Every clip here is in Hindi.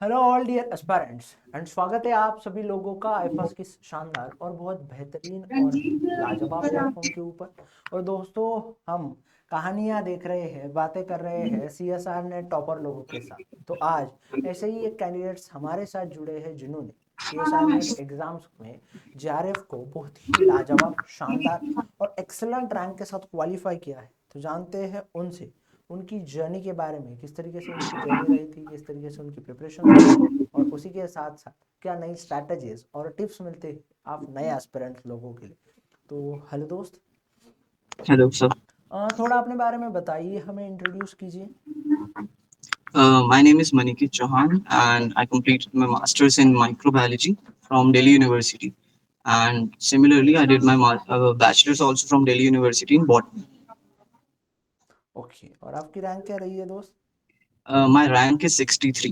Hello all dear aspirants and स्वागत है आप सभी लोगों का आईफास की शानदार और बहुत बेहतरीन और लाजवाब प्लेटफॉर्म के ऊपर। और दोस्तों, हम कहानियां देख रहे हैं, बातें कर रहे हैं सीएसआर ने टॉपर लोगों के साथ। तो आज ऐसे ही एक कैंडिडेट्स हमारे साथ जुड़े हैं जिन्होंने सीएसआर नेट एग्जाम्स में जेआरएफ को बहुत ही लाजवाब, शानदार और एक्सेलेंट रैंक के साथ क्वालिफाई किया है। तो जानते हैं उनसे उनकी जर्नी के बारे में, किस तरीके से उनकी जर्नी रही थी, किस तरीके से उनकी प्रिपरेशंस रही, और उसी के साथ साथ क्या नई स्ट्रैटेजीज और टिप्स मिलते हैं आप नए एस्पिरेंट लोगों के लिए। तो हेलो दोस्त, Hello, sir. थोड़ा अपने बारे में बताइए, हमें इंट्रोड्यूस कीजिए। My name is Manikit Chauhan, and I completed my master's in microbiology from Delhi University. And similarly, I did my bachelor's also from Delhi University in botany. Okay, और आपकी रैंक क्या रही है दोस्त? My rank is 63.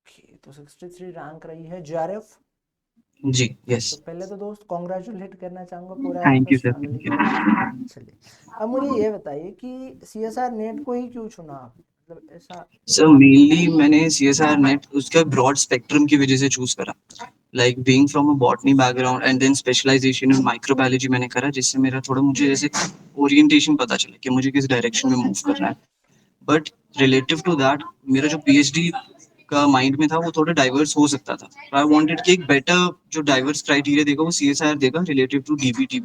ओके, तो 63 रैंक रही है जेआरएफ। G, तो yes. पहले तो दोस्त कॉन्ग्रेचुलेट करना चाहूँगा पूरा Thank you, FS sir. Family Thank को। you. चलिए, अब मुझे ये बताइए कि सीएसआर नेट को ही क्यों चुना आपने, मतलब ऐसा सर क्या? मेनली मैंने CSR नेट उसका ब्रॉड स्पेक्ट्रम की वजह से चूज करा, like being from a botany background and then specialisation in microbiology मैंने करा, जिससे मेरा थोड़ा मुझे जैसे ओरिएंटेशन पता चला कि मुझे किस डायरेक्शन में मूव करना है। बट रिलेटिव टू दैट मेरा जो पीएचडी का माइंड में था वो थोड़ा डाइवर्स हो सकता था। आई वांटेड कि एक बेटर जो डाइवर्स क्राइटेरिया देगा वो सीएसआर देगा रिलेटिव टू डीबीटी।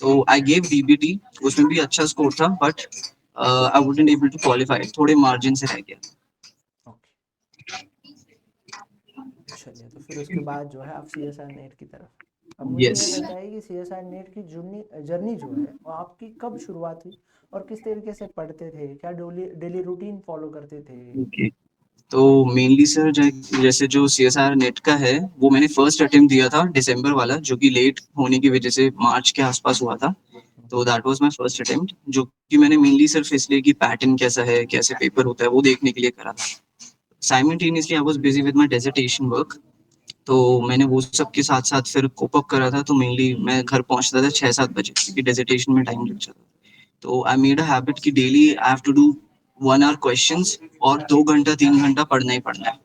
तो आई गेव डीबीटी, उसमें भी अच्छा स्कोर था but I wouldn't able to qualify, थोड़े मार्जिन से रह गया। ओके, चलिए, तो फिर उसके बाद जो है आप सीएसआर नेट की तरफ। अब मुझे यस ये बताइए कि सीएसआर नेट की जर्नी जर्नी जो है वो आपकी कब शुरुआत हुई, और किस तरीके से पढ़ते थे, क्या डेली डेली रूटीन फॉलो करते थे? ओके। तो मेनली सर जैसे जो सीएसआर नेट का है वो मैंने फर्स्ट अटेम्प्ट दिया था दिसंबर वाला, जो कि लेट होने की वजह से मार्च के आसपास हुआ था। तो that was my first attempt, जो कि मैंने मेनली सिर्फ इसलिए कि पैटर्न कैसा है, कैसे पेपर होता है वो देखने के लिए करा था। Simultaneously I was busy with my dissertation work, तो मैंने वो सब के साथ साथ फिर कोप अप करा था। तो मेनली मैं घर पहुंचता था 6-7 बजे, क्योंकि डिसर्टेशन में टाइम लग जाता था। तो आई मेड अ हैबिट कि daily I have to do 1 hour questions और 2 घंटा 3 घंटा पढ़ना ही पढ़ना है।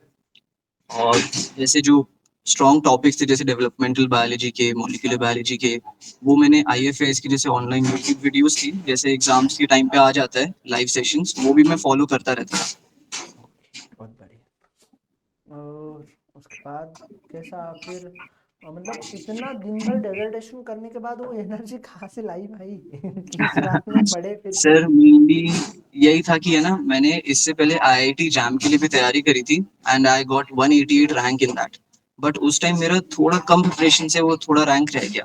और जैसे जो स्ट्रॉन्ग टॉपिक्स थे जैसे डेवलपमेंटल बायोलॉजी के, मोलिकुलर बायोलॉजी के, वो मैंने आईएफएस की जैसे ऑनलाइन यूट्यूब वीडियोस थी, जैसे एग्जाम्स के टाइम पे आ जाता है लाइव सेशंस, वो भी मैं फॉलो करता रहता था। ओके, बहुत बढ़िया। और उसके बाद कैसा फिर, मतलब इतना दिन भर डेजर्टेशन करने के बाद वो एनर्जी कहाँ से लाई भाई कि इस रात में पढ़े फिर से? सर मेनली यही था कि है ना, मैंने इससे पहले आईआईटी जैम के लिए भी तैयारी करी थी and I got 188 rank in that. But उस टाइम मेरा थोड़ा कम प्रिपरेशन से वो थोड़ा रैंक रह गया।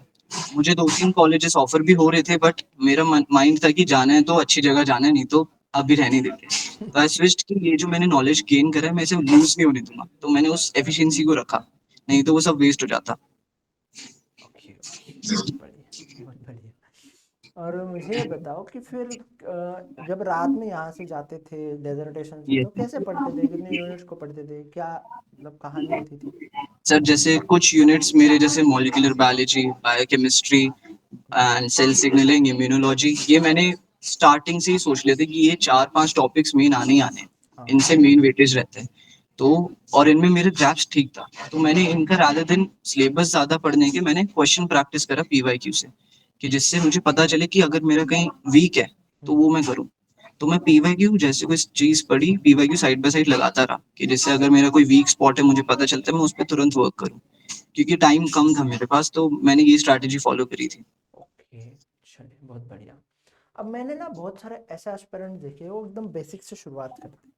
मुझे 2-3 कॉलेजेस ऑफर भी हो रहे थे बट मेरा माइंड था कि जाना है तो अच्छी जगह जाना है, नहीं तो अभी रहने देते। तो आई स्विच्ड कि ये जो मैंने नॉलेज गेन करा है मैं इसे लूज नहीं होने दूंगा, तो मैंने उस एफिशिएंसी को रखा, नहीं तो वो सब वेस्ट हो जाता। ओके ओके, बहुत बढ़िया, बहुत बढ़िया। और मुझे ये बताओ कि फिर जब रात में यहाँ से जाते थे डेजर्टेशन से, ये तो कैसे पढ़ते थे, कितने यूनिट्स को पढ़ते थे, क्या मतलब कहानी होती थी? सर जैसे कुछ यूनिट्स मेरे जैसे molecular biology, biochemistry and cell signalling, immunology, ये मैंने स्टार्टिंग से ही सोच लेते कि ये 4-5 टॉपिक्स मेन आने ही आने हैं, हाँ। इनसे मेन वेटेज रहते हैं। तो और इनमें मेरे ग्रैप्स ठीक था, तो मैंने इनका रादर दिन सिलेबस ज्यादा पढ़ने के मैंने क्वेश्चन प्रैक्टिस करा पीवाईक्यू से, कि जिससे मुझे पता चले कि अगर मेरा कहीं वीक है तो वो मैं करूँ। तो मैं पीवाईक्यू जैसे कोई चीज पढ़ी, पीवाईक्यू साइड बाय साइड लगाता रहा, कि जिससे अगर मेरा कोई वीक स्पॉट है मुझे पता चलता है, मैं उस पर तुरंत वर्क करूँ। क्योंकि टाइम कम था मेरे पास, तो मैंने ये स्ट्रैटेजी फॉलो करी थी। ओके, चलिए, बहुत बढ़िया। अब मैंने ना बहुत सारे ऐसे एस्पिरेंट देखे वो एकदम बेसिक से शुरुआत करते हैं।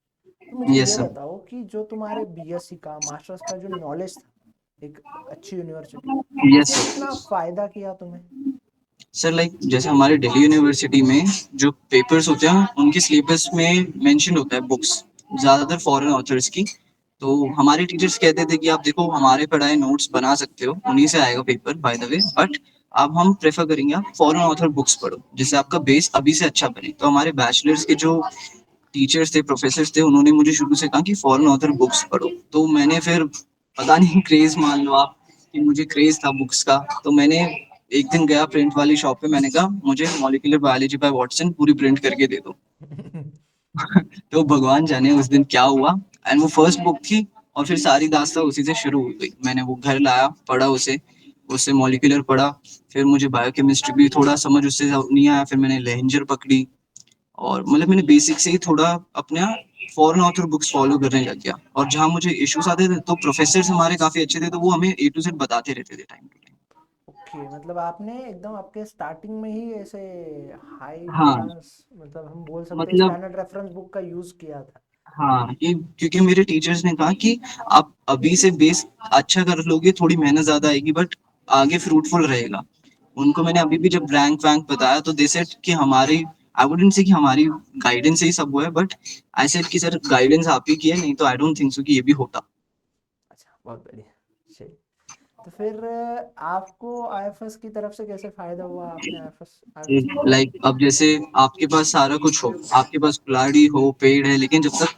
तो मुझे यस ये सर। बताओ कि जो तुम्हारे बीएससी का, मास्टर्स का जो नॉलेज था एक अच्छी यूनिवर्सिटी, यस उसने सर। कितना फायदा किया तुम्हें? सर लाइक जैसे हमारे दिल्ली यूनिवर्सिटी में जो पेपर्स होते हैं उनके सिलेबस में मेंशन होता है बुक्स, ज्यादातर फॉरेन ऑथर्स की। तो हमारे टीचर्स कहते थे कि आप देखो हमारे पढ़ाए नोट्स बना सकते हो, उन्हीं से आएगा paper by the way, but अब हम प्रेफर करेंगे आप फॉरेन ऑथर बुक्स पढ़ो, जिससे आपका बेस अभी से अच्छा बने। तो हमारे बैचलर्स के जो टीचर्स थे, प्रोफेसर थे, उन्होंने मुझे शुरू से कहा कि फॉरेन ऑथर बुक्स पढ़ो। तो मैंने फिर पता नहीं क्रेज मान लो आप, कि मुझे क्रेज था बुक्स का। तो मैंने एक दिन गया प्रिंट वाली शॉप पे, मैंने कहा मुझे मॉलिक्यूलर बायोलॉजी बाय वाटसन पूरी प्रिंट करके दे दो। तो भगवान जाने उस दिन क्या हुआ। एंड वो फर्स्ट बुक थी और फिर सारी दास्तां उसी से शुरू हो गई। मैंने वो घर लाया, पढ़ा उसे, उससे मॉलिक्यूलर पढ़ा। फिर मुझे बायोकेमिस्ट्री भी थोड़ा समझ उससे नहीं आया, फिर मैंने लेंजर पकड़ी। और मतलब मैंने बेसिक से ही थोड़ा अपना फॉरेन ऑथर बुक्स फॉलो करने लग गया। और जहाँ मुझे इश्यूज आते थे तो प्रोफेसर हमारे काफी अच्छे थे, तो वो हमें ए टू जेड बताते रहते थे टाइम टू टाइम। ओके, मतलब आपने एकदम आपके स्टार्टिंग में ही ऐसे हाई हाँ एडवांस, मतलब हम बोल सकते हैं मतलब स्टैंडर्ड रेफरेंस बुक का यूज किया था। हाँ, ये क्योंकि मेरे टीचर्स ने कहा कि आप अभी से बेस अच्छा कर लोगे, थोड़ी मेहनत ज्यादा आएगी बट आगे फ्रूटफुल रहेगा। उनको मैंने अभी भी जब रैंक वैंक बताया तो दे सेड कि हमारी, आई वुडंट से कि हमारी गाइडेंस से ही सब हुआ है, बट आई सेड कि सर गाइडेंस आप ही की है, नहीं तो आई डोंट थिंक सो कि ये भी होता। अच्छा, बहुत बढ़िया। चलिए, तो फिर आपको आईएफएस की तरफ से कैसे फायदा हुआ? आपने आईएफएस आईएफएस में क्या? लाइक अब जैसे आपके पास सारा कुछ हो, आपके पास कुल्हाड़ी हो, पेड़ है, लेकिन जब तक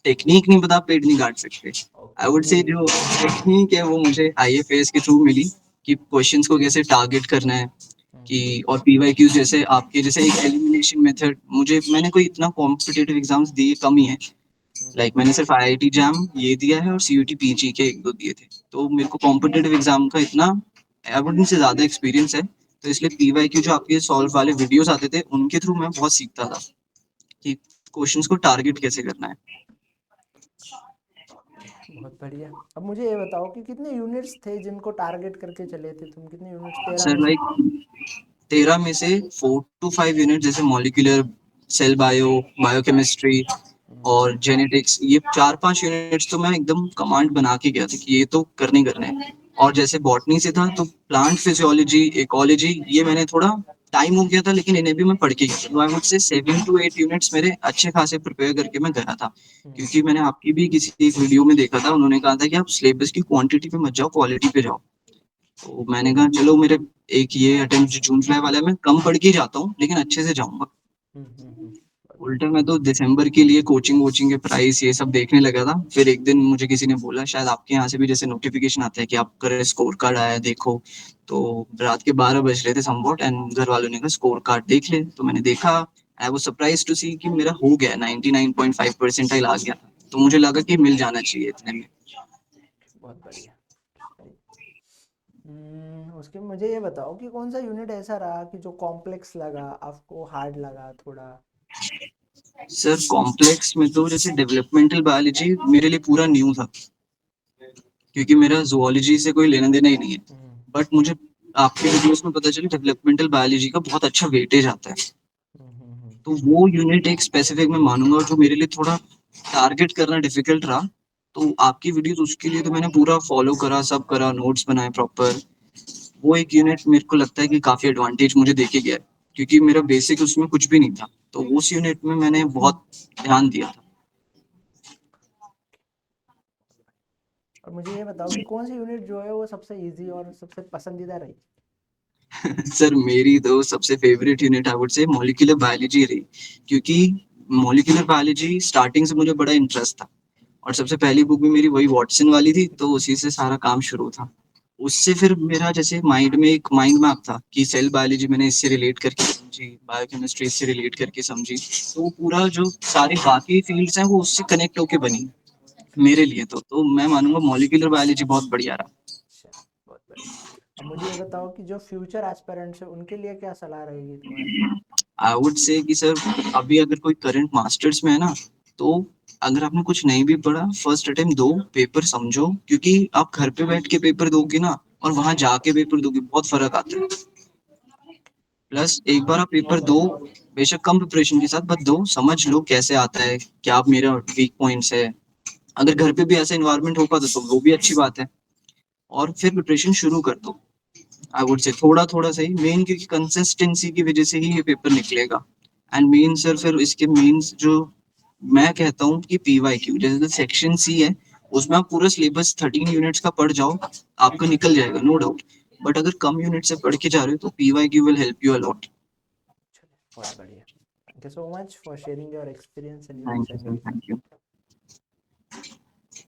टेक्निक नहीं पता पेड़ नहीं काट सकते। I would okay. से जो टेक्निक है वो मुझे आईएफएस के थ्रू मिली, कि क्वेश्चंस को कैसे टारगेट करना है। कि हम्म। और पीवाईक्यू जैसे आपके जैसे एक एलिमिनेशन मेथड, मुझे मैंने कोई इतना कॉम्पिटिटिव एग्जाम्स दिए कम ही है। हम्म। लाइक मैंने सिर्फ आईआईटी जैम ये दिया है और सीयूटी पीजी के एक दो दिए थे। तो मेरे को कॉम्पिटिटिव एग्जाम का इतना एवरेज से ज्यादा एक्सपीरियंस है। तो इसलिए पीवाईक्यू जो आपके सॉल्व वाले वीडियोस आते थे उनके थ्रू मैं बहुत सीखता था कि क्वेश्चंस को टारगेट कैसे करना है। बहुत बढ़िया। अब मुझे ये बताओ कि कितने यूनिट्स थे जिनको टारगेट करके चले थे तुम? कितने यूनिट्स, 13 सर में से? लाइक 13 में से 4 to 5 यूनिट जैसे मॉलिक्यूलर, सेल बायो, बायोकेमिस्ट्री हम्म। और जेनेटिक्स, ये 4-5 यूनिट्स तो मैं एकदम कमांड बना के गया था कि ये तो करने करने हैं। और जैसे बॉटनी से था तो प्लांट फिजियोलॉजी, इकोलॉजी, ये मैंने थोड़ा टाइम हो गया था लेकिन इन्हें भी मैं पढ़ के गया। तो I would say 7 to 8 units मेरे अच्छे खासे प्रिपेयर करके मैं गया था। हम्म। क्योंकि मैंने आपकी भी किसी एक वीडियो में देखा था, उन्होंने कहा था कि आप सिलेबस की क्वांटिटी पे मत जाओ, क्वालिटी पे जाओ। तो मैंने कहा चलो मेरे एक ये अटेम्प्ट जून जुलाई वाला है, मैं कम पढ़ के ही जाता हूँ लेकिन अच्छे से जाऊंगा। बहुत उल्टा बढ़िया। मैं तो दिसंबर के लिए कोचिंग वोचिंग के प्राइस ये सब देखने लगा था। फिर एक दिन मुझे किसी ने बोला, शायद आपके यहाँ से भी जैसे नोटिफिकेशन आता है कि आपका स्कोर कार्ड आया है, देखो। तो रात के 12 बज रहे थे समवॉट, एंड घर वालों ने कहा स्कोर कार्ड देख ले। तो मैंने देखा, आई वाज सरप्राइज टू सी कि मेरा हो गया, 99.5 परसेंटाइल आ गया। तो मुझे लगा कि मिल जाना चाहिए इतने में। बहुत बढ़िया। उसके मुझे ये बताओ कि कौन सा यूनिट ऐसा रहा कि जो कॉम्प्लेक्स लगा आपको, हार्ड लगा थोड़ा? सर कॉम्प्लेक्स में तो जैसे डेवलपमेंटल बायोलॉजी मेरे लिए पूरा न्यू था, क्योंकि मेरा जुओलॉजी से कोई लेना देना ही नहीं है। हम्म। बट मुझे आपके वीडियोस में पता चला डेवलपमेंटल बायोलॉजी का बहुत अच्छा वेटेज आता है। हम्म। तो वो यूनिट एक स्पेसिफिक मैं मानूंगा जो मेरे लिए थोड़ा टारगेट करना डिफिकल्ट रहा। तो आपकी वीडियोस उसके लिए तो मैंने पूरा फॉलो करा, सब करा, नोट्स बनाए प्रॉपर। वो एक यूनिट मेरे को लगता है कि काफी एडवांटेज मुझे देके गया है, क्योंकि मेरा बेसिक उसमें कुछ भी नहीं था। तो उस यूनिट में मैंने बहुत ध्यान दिया था। और मुझे ये बताओ कि कौन सी यूनिट जो है वो सबसे इजी और सबसे पसंदीदा रही? सर मेरी तो सबसे favourite unit I would say molecular biology रही, क्योंकि मॉलिक्यूलर बायोलॉजी स्टार्टिंग से मुझे बड़ा इंटरेस्ट था। और सबसे पहली बुक भी मेरी वही वॉटसन वाली थी, तो उसी से सारा काम शुरू था। उससे फिर मेरा जैसे माइंड में एक माइंड मैप था कि सेल बायोलॉजी मैंने इससे रिलेट करके समझी, बायोकेमिस्ट्री इससे रिलेट करके समझी। तो वो पूरा जो सारी बाकी फील्ड्स हैं वो उससे कनेक्ट होके बनी मेरे लिए। तो मैं मानूंगा मॉलिक्यूलर बायोलॉजी बहुत बढ़िया रहा। अच्छा, बहुत बढ़िया। अब मुझे ये बताओ कि जो फ्यूचर एस्पिरेंट्स है उनके लिए क्या सलाह रहेगी तुम्हारी? आई वुड से कि सर अभी अगर कोई करंट मास्टर्स में है ना, तो अगर आपने कुछ नहीं भी पढ़ा, फर्स्ट अटेम्प्ट दो, पेपर समझो, क्योंकि आप घर पे बैठ के पेपर दोगे ना और वहां जाके पेपर दोगे, बहुत फर्क आता है। प्लस एक बार आप पेपर दो, बेशक कम प्रिपरेशन के साथ, बट दो, समझ लो कैसे आता है, क्या मेरा वीक पॉइंट्स है। अगर घर पे भी ऐसा इन्वायरमेंट हो पाता तो वो भी अच्छी बात है। और फिर प्रिपरेशन शुरू कर दो। आई वुड से थोड़ा थोड़ा सही मेन, क्योंकि कंसिस्टेंसी की वजह से ही ये पेपर निकलेगा। एंड मेन सर फिर इसके मेंस जो मैं कहता हूँ कि पीवाईक्यू जैसे सेक्शन सी है, उसमें आप पूरा सिलेबस 13 यूनिट्स का पढ़ जाओ, आपका निकल जाएगा नो डाउट। बट अगर कम यूनिट से पढ़ के जा रहे हो तो PYQ will help you a lot. चलिए, बहुत बढ़िया। Thank you so much for sharing your experience and your thank you sir, journey. Thank you.